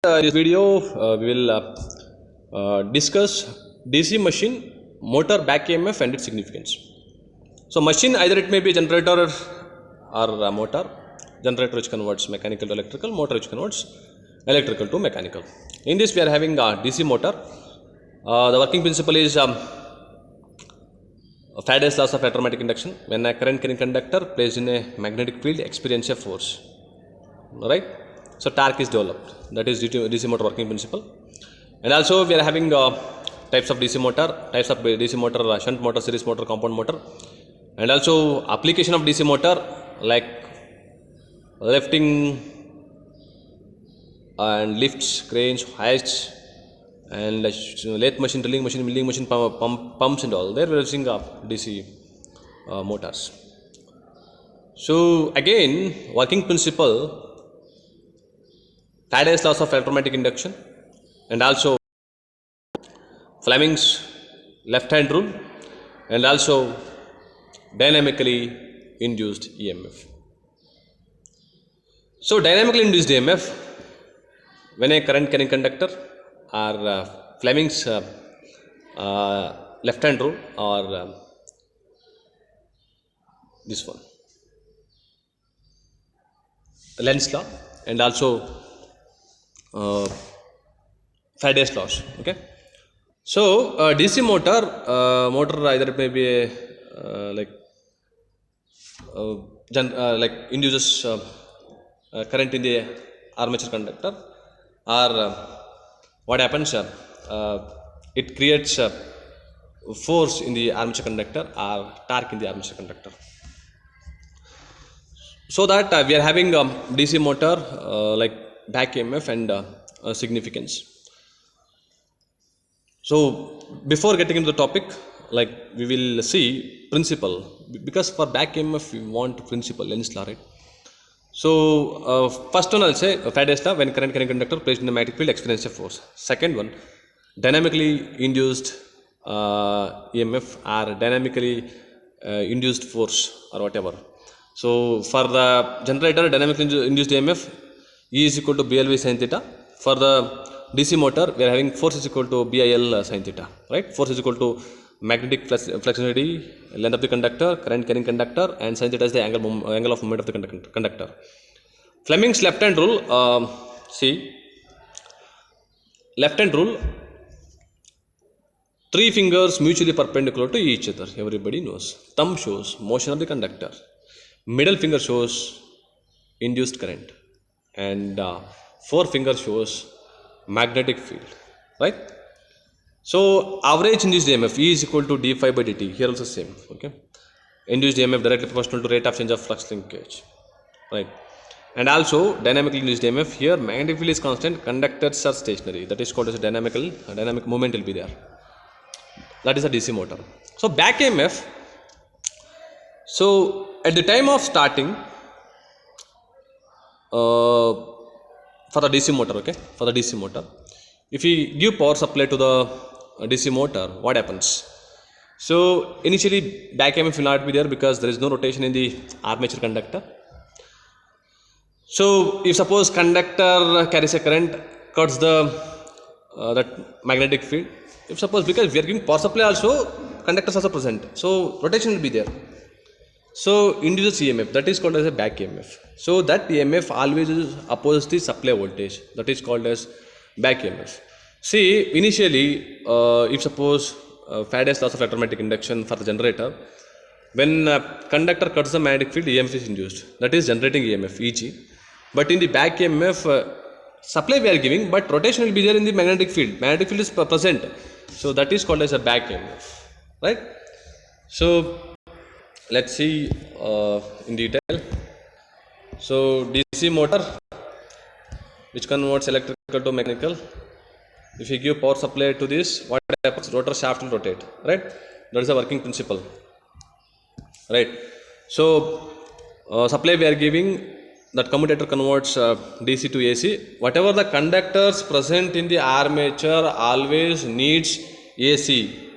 This video we will discuss DC machine motor back EMF and its significance. So machine, either it may be generator or a motor. Generator which converts mechanical to electrical, motor which converts electrical to mechanical. In this we are having a DC motor. The working principle is Faraday's laws of electromagnetic induction. When a current carrying conductor placed in a magnetic field experience a force, right? So torque is developed. That is due to DC motor working principle. And also we are having types of DC motor, shunt motor, series motor, compound motor, and also application of DC motor like lifting and lifts, cranes, hoists, and lathe machine, drilling machine, milling machine, pumps and all. There we are using DC motors. So again, working principle, Faraday's laws of electromagnetic induction, and also Fleming's left hand rule, and also dynamically induced EMF. So dynamically induced EMF, when a current carrying conductor or Fleming's left hand rule or this one, Lenz's law, and also Faraday's laws. Okay, so DC motor either it may be a like induces current in the armature conductor, or what happens, it creates force in the armature conductor or torque in the armature conductor. So that we are having DC motor like back EMF and significance. So before getting into the topic, like we will see principle, because for back EMF we want principle, Lenz's law, right? So first one I'll say Faraday's law, when current carrying conductor placed in the magnetic field experience a force. Second one, dynamically induced EMF or dynamically induced force or whatever. So for the generator, dynamically induced EMF, E is equal to BLV sin theta. For the DC motor, we are having force is equal to BIL sin theta, right? Force is equal to magnetic flexibility, length of the conductor, current carrying conductor, and sin theta is the angle of movement of the conductor. Fleming's left hand rule, see, left hand rule, three fingers mutually perpendicular to each other, everybody knows. Thumb shows motion of the conductor, middle finger shows induced current, and forefinger shows magnetic field, right? So average induced EMF, E is equal to d phi by dt, here also same, okay? Induced EMF directly proportional to rate of change of flux linkage, right? And also dynamically induced EMF, here magnetic field is constant, conductors are stationary, that is called as a dynamic movement will be there. That is a DC motor. So back EMF, so at the time of starting, for the DC motor, okay, for the DC motor, if we give power supply to the DC motor, what happens? So initially back EMF will not be there because there is no rotation in the armature conductor. So if suppose conductor carries a current, cuts the that magnetic field, if suppose, because we are giving power supply also, conductors also present, so rotation will be there. So induces EMF, that is called as a back EMF. So that EMF always opposes the supply voltage, that is called as back EMF. See, initially if suppose Faraday's laws of electromagnetic induction for the generator, when conductor cuts the magnetic field, EMF is induced, that is generating EMF, EG. But in the back EMF, supply we are giving, but rotation will be there in the magnetic field is present, so that is called as a back EMF, right? So let's see in detail. So DC motor which converts electrical to mechanical, if you give power supply to this, what happens? Rotor shaft will rotate, right? That is the working principle, right? So supply we are giving, that commutator converts DC to AC. Whatever the conductors present in the armature always needs AC.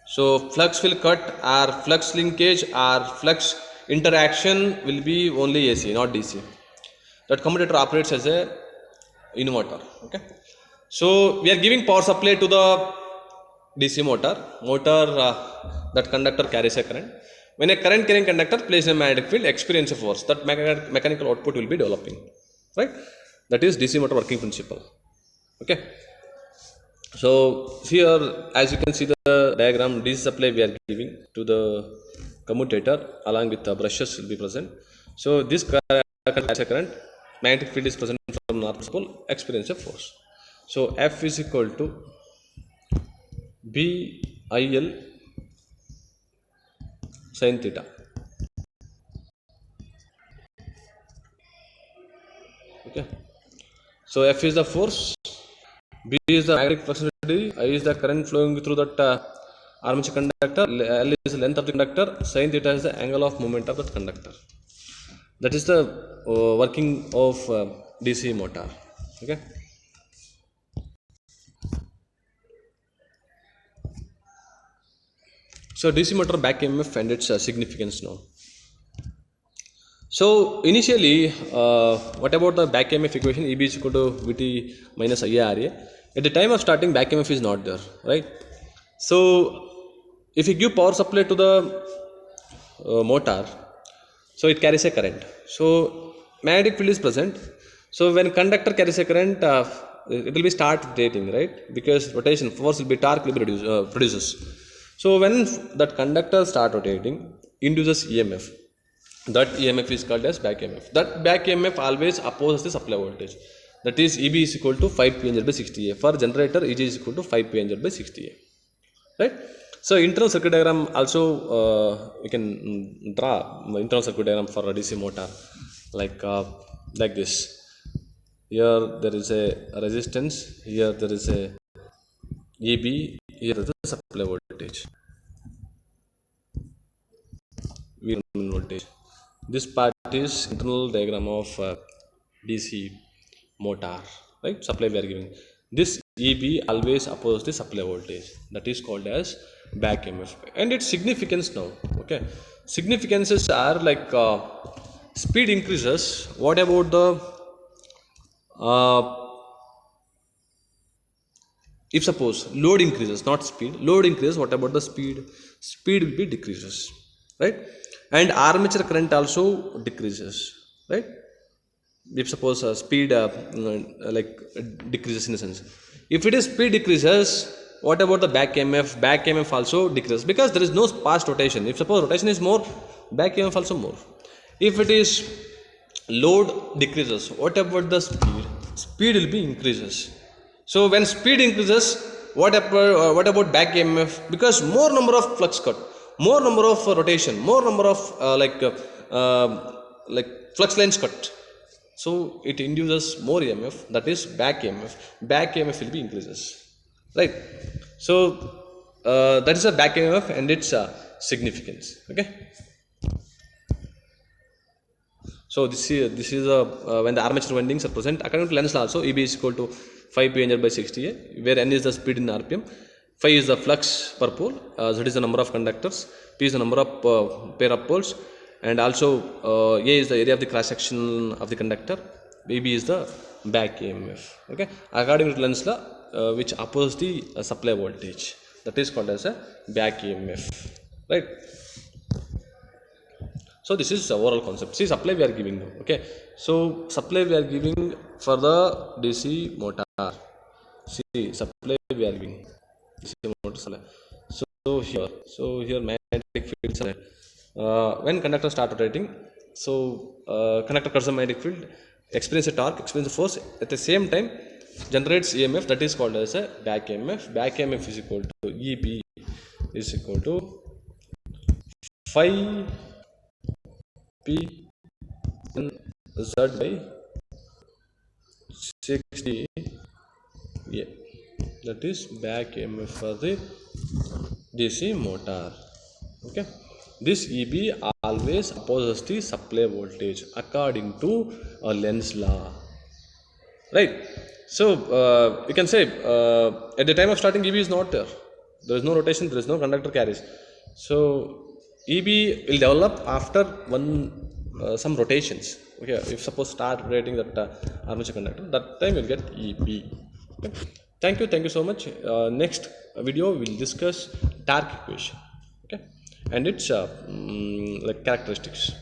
So flux will cut, or flux linkage or flux interaction will be only AC, not DC. That commutator operates as a inverter. Okay, so we are giving power supply to the DC motor. That conductor carries a current. When a current carrying conductor places a magnetic field, experience a force. That mechanical output will be developing, right? That is DC motor working principle. Okay. So here, as you can see the diagram, DC supply we are giving to the commutator along with the brushes will be present. So this current, magnetic field is present from north pole, experience a force. So F is equal to BIL sin theta. Okay. So F is the force, B is the magnetic flux density, I is the current flowing through that armature conductor, L is the length of the conductor, sin theta is the angle of movement of that conductor. That is the working of DC motor. Okay. So DC motor back EMF and its significance now. So initially, what about the back EMF equation? EB is equal to VT minus IARA. At the time of starting, back EMF is not there, right? So if you give power supply to the motor, so it carries a current. So magnetic field is present. So when conductor carries a current, it will be start rotating, right? Because rotation force will be torque will be produces. So when that conductor start rotating, induces EMF. That EMF is called as back EMF. That back EMF always opposes the supply voltage. That is EB is equal to 5 p by 60A. For generator, EG is equal to 5 p by 60A. Right? So internal circuit diagram also you can draw internal circuit diagram for a DC motor like this. Here there is a resistance. Here there is a EB. Here is the supply voltage. V voltage. This part is internal diagram of DC motor, right? Supply we are giving. This EB always opposes the supply voltage. That is called as back EMF. And its significance now. Okay, significances are like speed increases. What about the if suppose load increases, not speed, load increases. What about the speed? Speed will be decreases, right? And armature current also decreases, right? If suppose speed like decreases in a sense. If it is speed decreases, what about the back EMF? Back EMF also decreases because there is no past rotation. If suppose rotation is more, back EMF also more. If it is load decreases, what about the speed? Speed will be increases. So when speed increases, what about back EMF? Because more number of flux cut, more number of rotation, more number of like flux lines cut. So it induces more EMF, that is back EMF. Back EMF will be increases, right? So that is a back EMF and its significance. Okay. So this is when the armature windings are present. According to Lenz law also, EB is equal to 5 p by 60A, where N is the speed in RPM, phi is the flux per pole, Z is the number of conductors, P is the number of pair of poles, and also A is the area of the cross section of the conductor, BB is the back EMF. Okay, according to Lenz law, which opposes the supply voltage, that is called as a back EMF, right? So this is the overall concept. See, supply we are giving now. Okay, so supply we are giving for the DC motor. See, supply we are giving DC motor supply. So here magnetic fields are when conductor start rotating. So conductor cuts the magnetic field, experience a torque, experience a force. At the same time, generates EMF. That is called as a back EMF. Back EMF is equal to EB is equal to phi P Z by 60. Yeah, that is back EMF for the DC motor. Okay, this EB always opposes the supply voltage according to Lenz law, right? So you can say at the time of starting EB is not there. There is no rotation. There is no conductor carries. So EB will develop after some rotations. Okay, if suppose start rating that armature conductor, that time you'll get Eb. Okay. Thank you so much. Next video we'll discuss dark equation, okay, and its like characteristics.